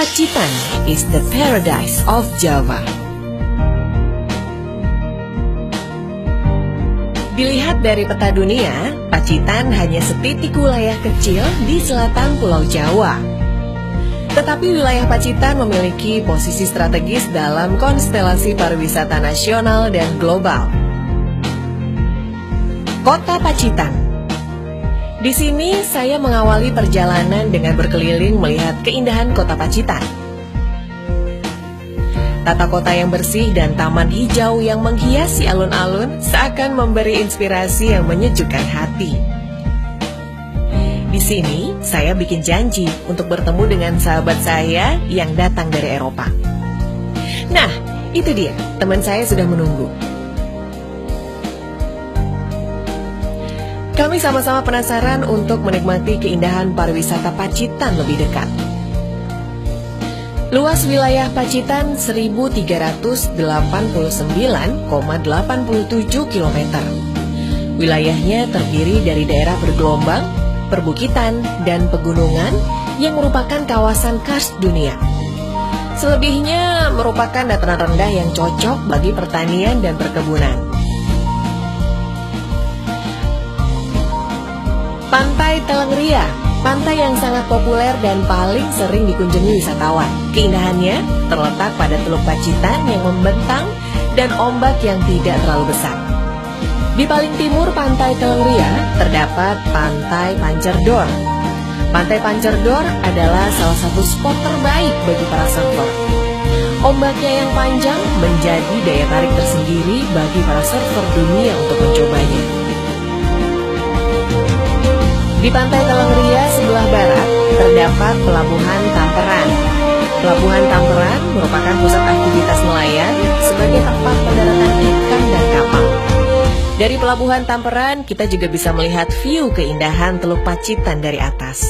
Pacitan is the paradise of Java. Dilihat dari peta dunia, Pacitan hanya setitik wilayah kecil di selatan Pulau Jawa. Tetapi wilayah Pacitan memiliki posisi strategis dalam konstelasi pariwisata nasional dan global. Kota Pacitan. Di sini saya mengawali perjalanan dengan berkeliling melihat keindahan kota Pacitan. Tata kota yang bersih dan taman hijau yang menghiasi alun-alun seakan memberi inspirasi yang menyejukkan hati. Di sini, saya bikin janji untuk bertemu dengan sahabat saya yang datang dari Eropa. Nah, itu dia, teman saya sudah menunggu. Kami sama-sama penasaran untuk menikmati keindahan pariwisata Pacitan lebih dekat. Luas wilayah Pacitan 1.389,87 km. Wilayahnya terdiri dari daerah bergelombang, perbukitan, dan pegunungan yang merupakan kawasan karst dunia. Selebihnya merupakan dataran rendah yang cocok bagi pertanian dan perkebunan. Pantai Telengria, pantai yang sangat populer dan paling sering dikunjungi wisatawan. Keindahannya terletak pada Teluk Pacitan yang membentang dan ombak yang tidak terlalu besar. Di paling timur Pantai Telengria terdapat Pantai Pancerdor. Pantai Pancerdor adalah salah satu spot terbaik bagi para surfer. Ombaknya yang panjang menjadi daya tarik tersendiri bagi para surfer dunia untuk mencobanya. Di Pantai Telengria sebelah barat terdapat Pelabuhan Tamperan. Pelabuhan Tamperan merupakan pusat aktivitas nelayan sebagai tempat pendaratan ikan dan kapal. Dari Pelabuhan Tamperan kita juga bisa melihat view keindahan Teluk Pacitan dari atas.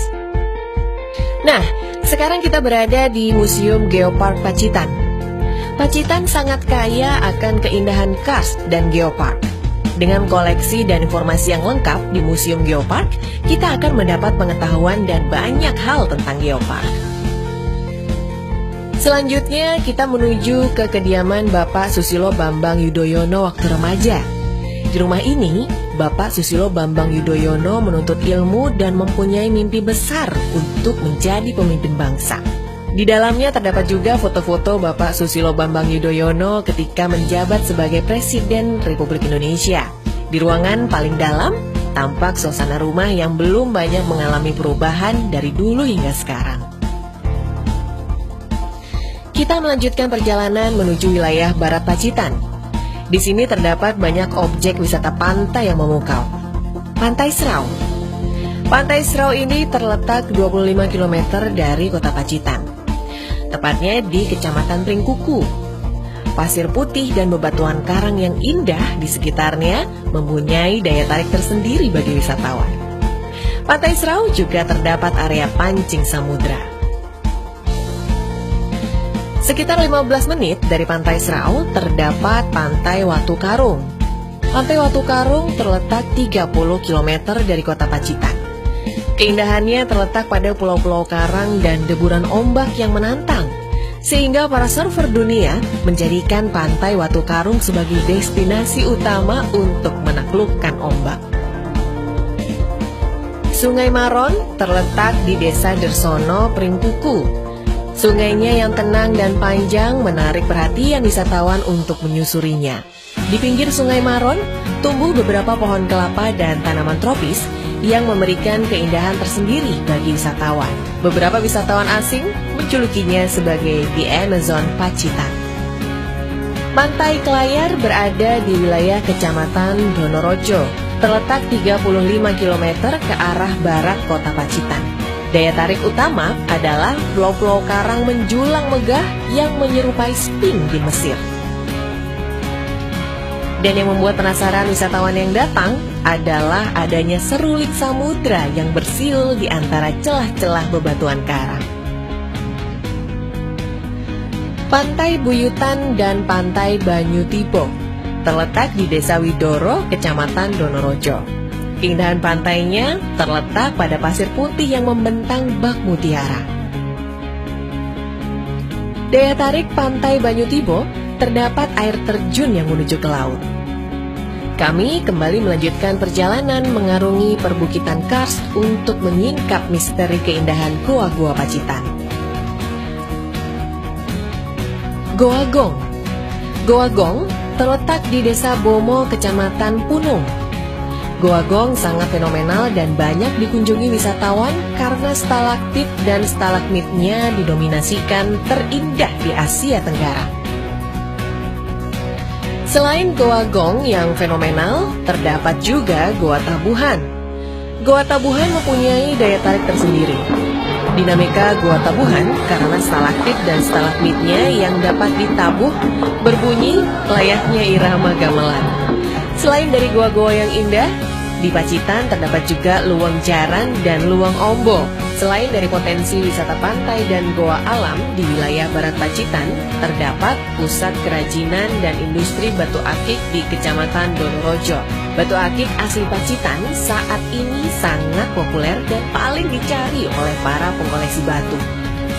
Nah, sekarang kita berada di Museum Geopark Pacitan. Pacitan sangat kaya akan keindahan karst dan geopark. Dengan koleksi dan informasi yang lengkap di Museum Geopark, kita akan mendapat pengetahuan dan banyak hal tentang geopark. Selanjutnya, kita menuju ke kediaman Bapak Susilo Bambang Yudhoyono waktu remaja. Di rumah ini, Bapak Susilo Bambang Yudhoyono menuntut ilmu dan mempunyai mimpi besar untuk menjadi pemimpin bangsa. Di dalamnya terdapat juga foto-foto Bapak Susilo Bambang Yudhoyono ketika menjabat sebagai Presiden Republik Indonesia. Di ruangan paling dalam, tampak suasana rumah yang belum banyak mengalami perubahan dari dulu hingga sekarang. Kita melanjutkan perjalanan menuju wilayah Barat Pacitan. Di sini terdapat banyak objek wisata pantai yang memukau. Pantai Serau. Pantai Serau ini terletak 25 km dari kota Pacitan. Tepatnya di Kecamatan Pringkuku. Pasir putih dan bebatuan karang yang indah di sekitarnya mempunyai daya tarik tersendiri bagi wisatawan. Pantai Serau juga terdapat area pancing samudra. Sekitar 15 menit dari Pantai Serau terdapat Pantai Watu Karung. Pantai Watu Karung terletak 30 km dari kota Pacitan. Keindahannya terletak pada pulau-pulau karang dan deburan ombak yang menantang, sehingga para surfer dunia menjadikan Pantai Watu Karung sebagai destinasi utama untuk menaklukkan ombak. Sungai Maron terletak di Desa Dersono, Pringkuku. Sungainya yang tenang dan panjang menarik perhatian wisatawan untuk menyusurinya. Di pinggir Sungai Maron tumbuh beberapa pohon kelapa dan tanaman tropis yang memberikan keindahan tersendiri bagi wisatawan. Beberapa wisatawan asing menjulukinya sebagai The Amazon Pacitan. Pantai Kelayar berada di wilayah Kecamatan Donorojo, terletak 35 km ke arah barat kota Pacitan. Daya tarik utama adalah pulau-pulau karang menjulang megah yang menyerupai Sphinx di Mesir. Dan yang membuat penasaran wisatawan yang datang adalah adanya serulik samudra yang bersiul di antara celah-celah bebatuan karang. Pantai Buyutan dan Pantai Banyutibo terletak di Desa Widoro, Kecamatan Donorojo. Keindahan pantainya terletak pada pasir putih yang membentang bak mutiara. Daya tarik Pantai Banyutibo, terdapat air terjun yang menuju ke laut. Kami kembali melanjutkan perjalanan mengarungi perbukitan karst untuk menyingkap misteri keindahan Goa-Goa Pacitan. Goa Gong. Goa Gong terletak di Desa Bomo, Kecamatan Punung. Goa Gong sangat fenomenal dan banyak dikunjungi wisatawan karena stalaktit dan stalagmitnya didominasikan terindah di Asia Tenggara. Selain Goa Gong yang fenomenal, terdapat juga Goa Tabuhan. Goa Tabuhan mempunyai daya tarik tersendiri. Dinamika Goa Tabuhan karena stalaktit dan stalagmitnya yang dapat ditabuh berbunyi layaknya irama gamelan. Selain dari goa-goa yang indah, di Pacitan terdapat juga Luwang Jaran dan Luwang Ombo. Selain dari potensi wisata pantai dan goa alam di wilayah Barat Pacitan, terdapat pusat kerajinan dan industri batu akik di Kecamatan Donorojo. Batu akik asli Pacitan saat ini sangat populer dan paling dicari oleh para pengoleksi batu.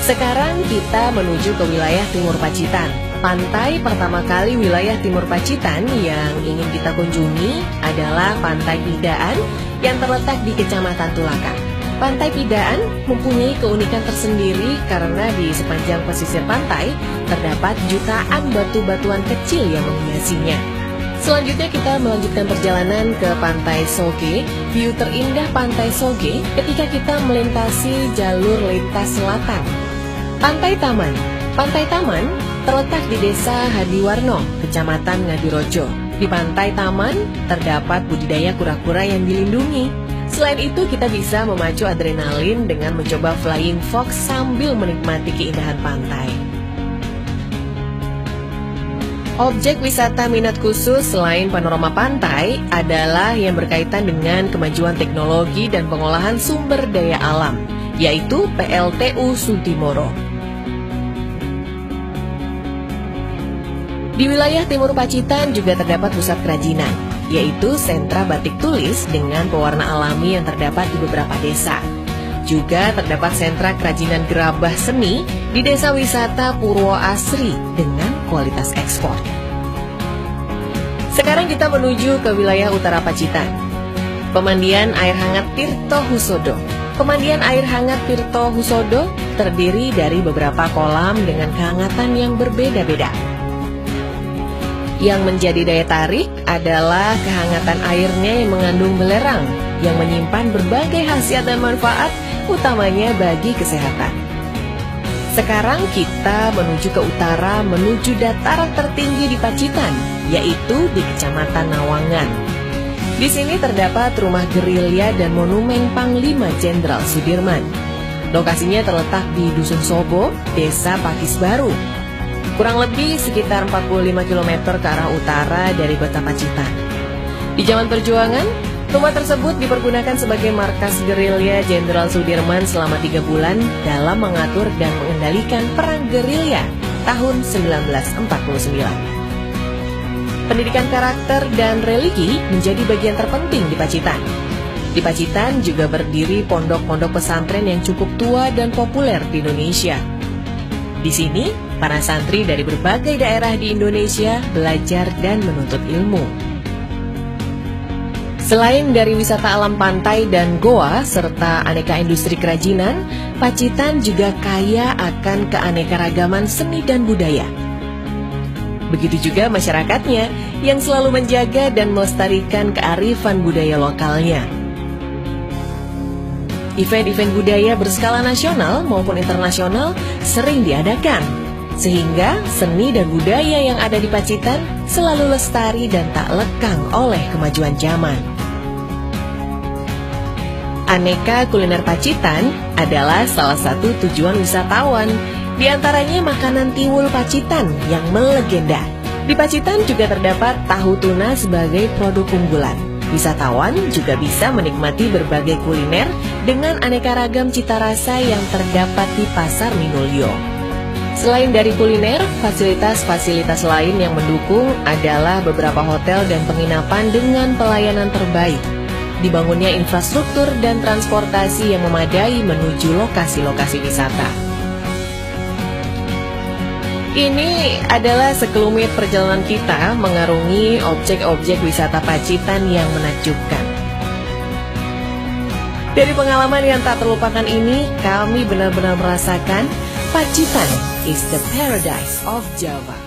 Sekarang kita menuju ke wilayah Timur Pacitan. Pantai pertama kali wilayah Timur Pacitan yang ingin kita kunjungi adalah Pantai Pidaan yang terletak di Kecamatan Tulakan. Pantai Pidaan mempunyai keunikan tersendiri karena di sepanjang pesisir pantai terdapat jutaan batu-batuan kecil yang menghiasinya. Selanjutnya kita melanjutkan perjalanan ke Pantai Soge. View terindah Pantai Soge ketika kita melintasi jalur lintas selatan. Pantai Taman. Pantai Taman terletak di Desa Hadiwarno, Kecamatan Ngadirojo. Di Pantai Taman terdapat budidaya kura-kura yang dilindungi. Selain itu kita bisa memacu adrenalin dengan mencoba flying fox sambil menikmati keindahan pantai. Objek wisata minat khusus selain panorama pantai adalah yang berkaitan dengan kemajuan teknologi dan pengolahan sumber daya alam, yaitu PLTU Sudimoro. Di wilayah Timur Pacitan juga terdapat pusat kerajinan, yaitu sentra batik tulis dengan pewarna alami yang terdapat di beberapa desa. Juga terdapat sentra kerajinan gerabah seni di desa wisata Purwo Asri dengan kualitas ekspor. Sekarang kita menuju ke wilayah utara Pacitan. Pemandian air hangat Tirto Husodo. Pemandian air hangat Tirto Husodo terdiri dari beberapa kolam dengan kehangatan yang berbeda-beda. Yang menjadi daya tarik adalah kehangatan airnya yang mengandung belerang yang menyimpan berbagai khasiat dan manfaat, utamanya bagi kesehatan. Sekarang kita menuju ke utara, menuju dataran tertinggi di Pacitan, yaitu di Kecamatan Nawangan. Di sini terdapat rumah gerilya dan monumen Panglima Jenderal Sudirman. Lokasinya terletak di Dusun Sobo, Desa Pakis Baru. Kurang lebih sekitar 45 km ke arah utara dari kota Pacitan. Di zaman perjuangan, rumah tersebut dipergunakan sebagai markas gerilya Jenderal Sudirman selama 3 bulan dalam mengatur dan mengendalikan perang gerilya tahun 1949. Pendidikan karakter dan religi menjadi bagian terpenting di Pacitan. Di Pacitan juga berdiri pondok-pondok pesantren yang cukup tua dan populer di Indonesia. Di sini, para santri dari berbagai daerah di Indonesia belajar dan menuntut ilmu. Selain dari wisata alam pantai dan goa serta aneka industri kerajinan, Pacitan juga kaya akan keanekaragaman seni dan budaya. Begitu juga masyarakatnya yang selalu menjaga dan melestarikan kearifan budaya lokalnya. Event-event budaya berskala nasional maupun internasional sering diadakan, sehingga seni dan budaya yang ada di Pacitan selalu lestari dan tak lekang oleh kemajuan zaman. Aneka kuliner Pacitan adalah salah satu tujuan wisatawan, di antaranya makanan tiwul Pacitan yang melegenda. Di Pacitan juga terdapat tahu tuna sebagai produk unggulan. Wisatawan juga bisa menikmati berbagai kuliner dengan aneka ragam cita rasa yang terdapat di Pasar Minulio. Selain dari kuliner, fasilitas-fasilitas lain yang mendukung adalah beberapa hotel dan penginapan dengan pelayanan terbaik. Dibangunnya infrastruktur dan transportasi yang memadai menuju lokasi-lokasi wisata. Ini adalah sekelumit perjalanan kita mengarungi objek-objek wisata Pacitan yang menakjubkan. Dari pengalaman yang tak terlupakan ini, kami benar-benar merasakan Pacitan is the paradise of Java.